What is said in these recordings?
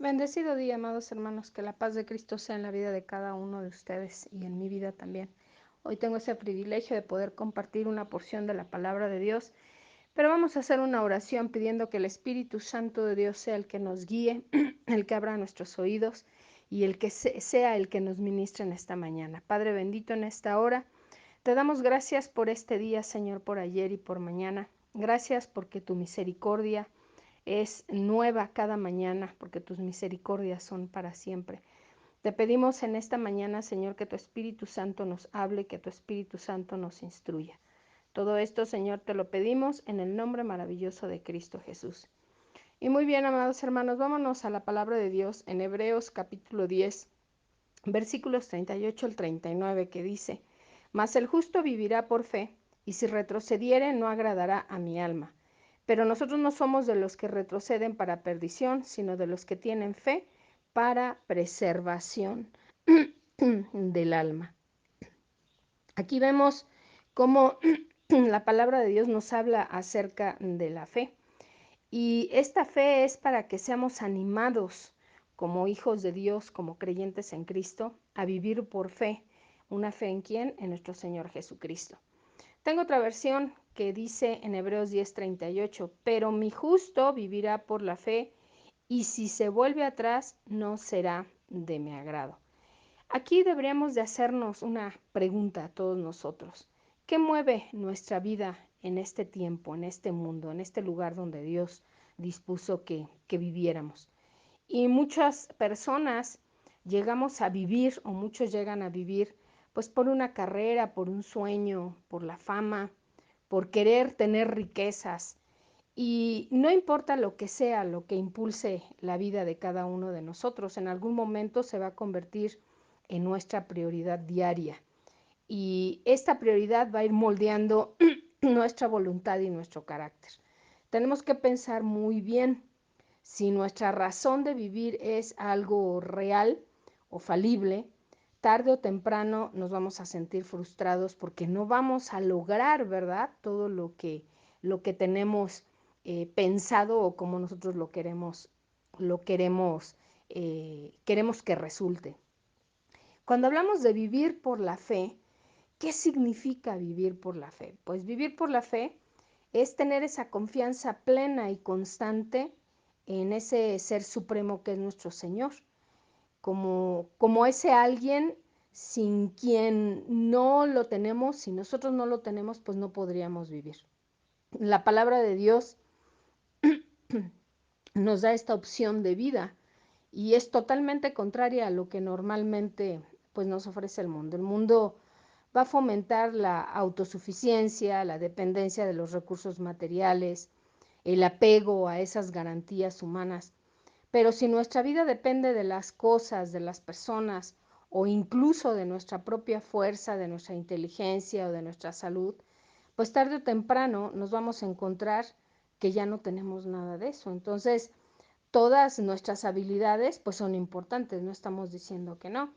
Bendecido día, amados hermanos, que la paz de Cristo sea en la vida de cada uno de ustedes y en mi vida también. Hoy tengo ese privilegio de poder compartir una porción de la palabra de Dios, pero vamos a hacer una oración pidiendo que el Espíritu Santo de Dios sea el que nos guíe, el que abra nuestros oídos y el que sea el que nos ministre en esta mañana. Padre bendito, en esta hora, te damos gracias por este día, Señor, por ayer y por mañana. Gracias porque tu misericordia es nueva cada mañana, porque tus misericordias son para siempre. Te pedimos en esta mañana, Señor, que tu Espíritu Santo nos hable, que tu Espíritu Santo nos instruya. Todo esto, Señor, te lo pedimos en el nombre maravilloso de Cristo Jesús. Y muy bien, amados hermanos, vámonos a la palabra de Dios en Hebreos capítulo 10, versículos 38 al 39, que dice: Mas el justo vivirá por fe, y si retrocediere no agradará a mi alma. Pero nosotros no somos de los que retroceden para perdición, sino de los que tienen fe para preservación del alma. Aquí vemos cómo la palabra de Dios nos habla acerca de la fe. Y esta fe es para que seamos animados como hijos de Dios, como creyentes en Cristo, a vivir por fe. ¿Una fe en quién? En nuestro Señor Jesucristo. Tengo otra versión que dice en Hebreos 10:38, pero mi justo vivirá por la fe, y si se vuelve atrás, no será de mi agrado. Aquí deberíamos de hacernos una pregunta a todos nosotros. ¿Qué mueve nuestra vida en este tiempo, en este mundo, en este lugar donde Dios dispuso que viviéramos? Y muchas personas llegamos a vivir, o muchos llegan a vivir, pues por una carrera, por un sueño, por la fama, por querer tener riquezas. Y no importa lo que sea, lo que impulse la vida de cada uno de nosotros, en algún momento se va a convertir en nuestra prioridad diaria. Y esta prioridad va a ir moldeando nuestra voluntad y nuestro carácter. Tenemos que pensar muy bien si nuestra razón de vivir es algo real o falible. Tarde o temprano nos vamos a sentir frustrados porque no vamos a lograr, ¿verdad?, todo lo que tenemos pensado o como nosotros queremos que resulte. Cuando hablamos de vivir por la fe, ¿qué significa vivir por la fe? Pues vivir por la fe es tener esa confianza plena y constante en ese ser supremo que es nuestro Señor, como ese alguien sin quien no lo tenemos. Si nosotros no lo tenemos, pues no podríamos vivir. La palabra de Dios nos da esta opción de vida y es totalmente contraria a lo que normalmente pues nos ofrece el mundo. El mundo va a fomentar la autosuficiencia, la dependencia de los recursos materiales, el apego a esas garantías humanas. Pero si nuestra vida depende de las cosas, de las personas o incluso de nuestra propia fuerza, de nuestra inteligencia o de nuestra salud, pues tarde o temprano nos vamos a encontrar que ya no tenemos nada de eso. Entonces, todas nuestras habilidades pues son importantes, no estamos diciendo que no.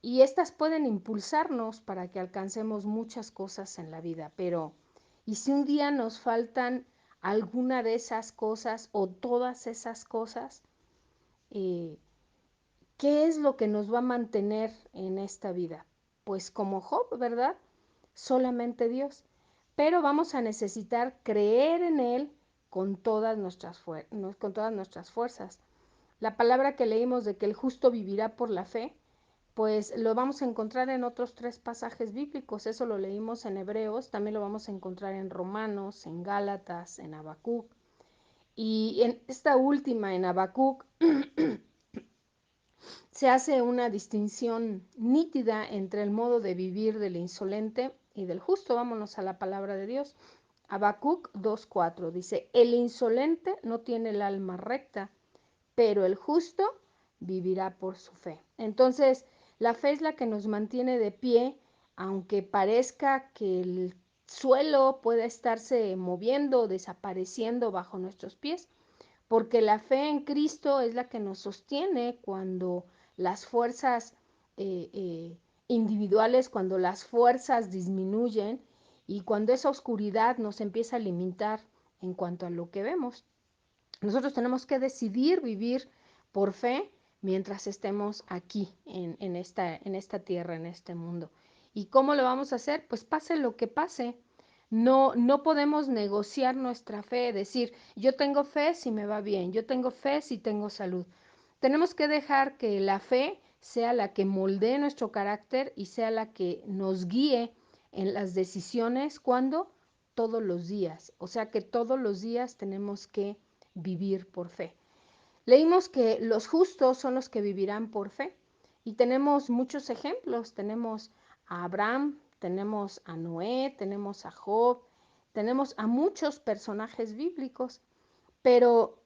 Y estas pueden impulsarnos para que alcancemos muchas cosas en la vida, pero ¿y si un día nos faltan alguna de esas cosas o todas esas cosas? Eh, ¿Qué es lo que nos va a mantener en esta vida? Pues como Job, ¿verdad? Solamente Dios. Pero vamos a necesitar creer en Él con todas nuestras fuerzas. La palabra que leímos de que el justo vivirá por la fe, pues lo vamos a encontrar en otros 3 pasajes bíblicos. Eso lo leímos en Hebreos, también lo vamos a encontrar en Romanos, en Gálatas, en Habacuc. Y en esta última, en Habacuc, se hace una distinción nítida entre el modo de vivir del insolente y del justo. Vámonos a la palabra de Dios. Habacuc 2:4 dice: el insolente no tiene el alma recta, pero el justo vivirá por su fe. Entonces, la fe es la que nos mantiene de pie, aunque parezca que el suelo pueda estarse moviendo, desapareciendo bajo nuestros pies, porque la fe en Cristo es la que nos sostiene cuando las fuerzas eh, eh, individuales, cuando las fuerzas disminuyen y cuando esa oscuridad nos empieza a limitar en cuanto a lo que vemos. Nosotros tenemos que decidir vivir por fe mientras estemos aquí en esta tierra, en este mundo. ¿Y cómo lo vamos a hacer? Pues pase lo que pase. No podemos negociar nuestra fe, decir, yo tengo fe si me va bien, yo tengo fe si tengo salud. Tenemos que dejar que la fe sea la que moldee nuestro carácter y sea la que nos guíe en las decisiones cuando todos los días. O sea que todos los días tenemos que vivir por fe. Leímos que los justos son los que vivirán por fe y tenemos muchos ejemplos. Tenemos a Abraham, tenemos a Noé, tenemos a Job, tenemos a muchos personajes bíblicos, pero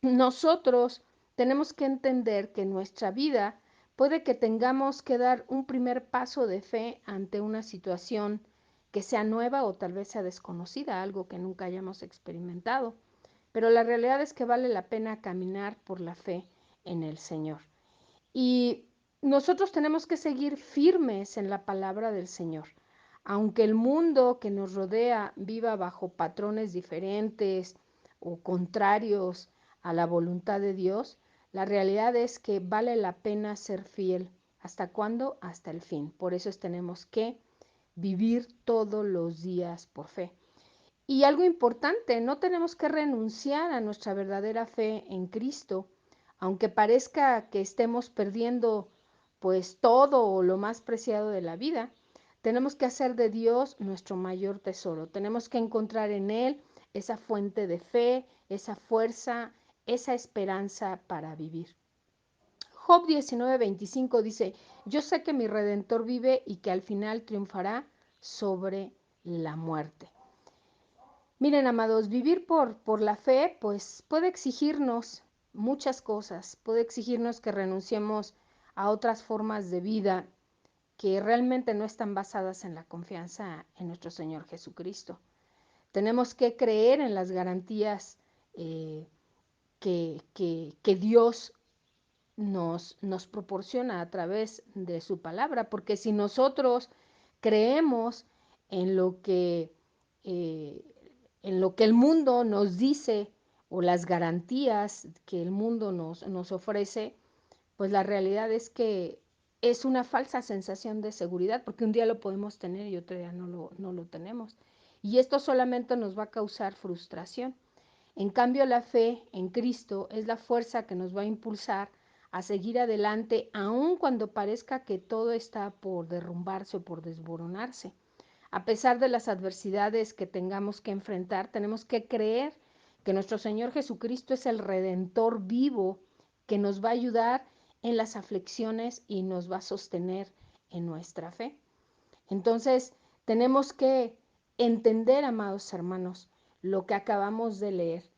nosotros tenemos que entender que en nuestra vida puede que tengamos que dar un primer paso de fe ante una situación que sea nueva o tal vez sea desconocida, algo que nunca hayamos experimentado. Pero la realidad es que vale la pena caminar por la fe en el Señor. Y nosotros tenemos que seguir firmes en la palabra del Señor. Aunque el mundo que nos rodea viva bajo patrones diferentes o contrarios a la voluntad de Dios, la realidad es que vale la pena ser fiel. ¿Hasta cuándo? Hasta el fin. Por eso tenemos que vivir todos los días por fe. Y algo importante, no tenemos que renunciar a nuestra verdadera fe en Cristo, aunque parezca que estemos perdiendo pues todo o lo más preciado de la vida. Tenemos que hacer de Dios nuestro mayor tesoro. Tenemos que encontrar en Él esa fuente de fe, esa fuerza, esa esperanza para vivir. Job 19:25 dice, yo sé que mi Redentor vive y que al final triunfará sobre la muerte. Miren, amados, vivir por la fe, pues puede exigirnos muchas cosas, puede exigirnos que renunciemos a otras formas de vida que realmente no están basadas en la confianza en nuestro Señor Jesucristo. Tenemos que creer en las garantías que Dios nos proporciona a través de su palabra, porque si nosotros creemos en lo que, eh, en lo que el mundo nos dice o las garantías que el mundo nos ofrece, pues la realidad es que es una falsa sensación de seguridad, porque un día lo podemos tener y otro día no lo tenemos. Y esto solamente nos va a causar frustración. En cambio, la fe en Cristo es la fuerza que nos va a impulsar a seguir adelante, aun cuando parezca que todo está por derrumbarse o por desboronarse. A pesar de las adversidades que tengamos que enfrentar, tenemos que creer que nuestro Señor Jesucristo es el Redentor vivo que nos va a ayudar en las aflicciones y nos va a sostener en nuestra fe. Entonces, tenemos que entender, amados hermanos, lo que acabamos de leer,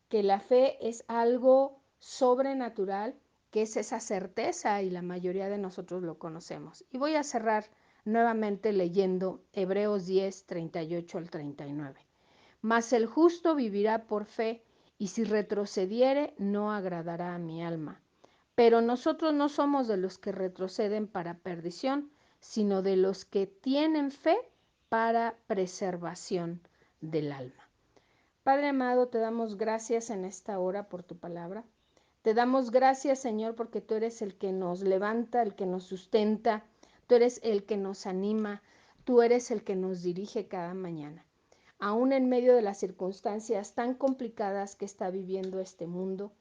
que la fe es algo sobrenatural, que es esa certeza y la mayoría de nosotros lo conocemos. Y voy a cerrar nuevamente leyendo Hebreos 10, 38 al 39. Mas el justo vivirá por fe, y si retrocediere, no agradará a mi alma. Pero nosotros no somos de los que retroceden para perdición, sino de los que tienen fe para preservación del alma. Padre amado, te damos gracias en esta hora por tu palabra. Te damos gracias, Señor, porque tú eres el que nos levanta, el que nos sustenta, tú eres el que nos anima, tú eres el que nos dirige cada mañana. Aún en medio de las circunstancias tan complicadas que está viviendo este mundo,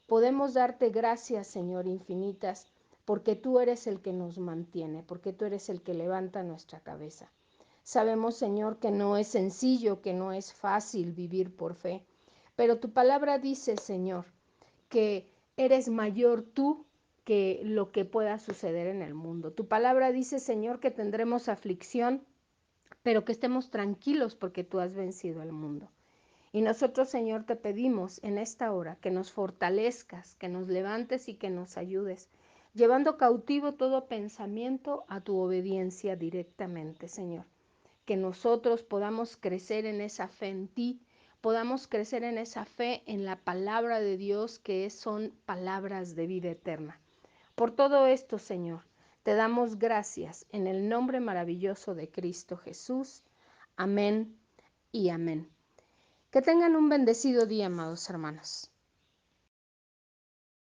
podemos darte gracias, Señor, infinitas, porque tú eres el que nos mantiene, porque tú eres el que levanta nuestra cabeza. Sabemos, Señor, que no es sencillo, que no es fácil vivir por fe, pero tu palabra dice, Señor, que eres mayor tú que lo que pueda suceder en el mundo. Tu palabra dice, Señor, que tendremos aflicción, pero que estemos tranquilos porque tú has vencido al mundo. Y nosotros, Señor, te pedimos en esta hora que nos fortalezcas, que nos levantes y que nos ayudes, llevando cautivo todo pensamiento a tu obediencia directamente, Señor. Que nosotros podamos crecer en esa fe en ti, podamos crecer en esa fe en la palabra de Dios, que son palabras de vida eterna. Por todo esto, Señor, te damos gracias en el nombre maravilloso de Cristo Jesús. Amén y amén. Que tengan un bendecido día, amados hermanos.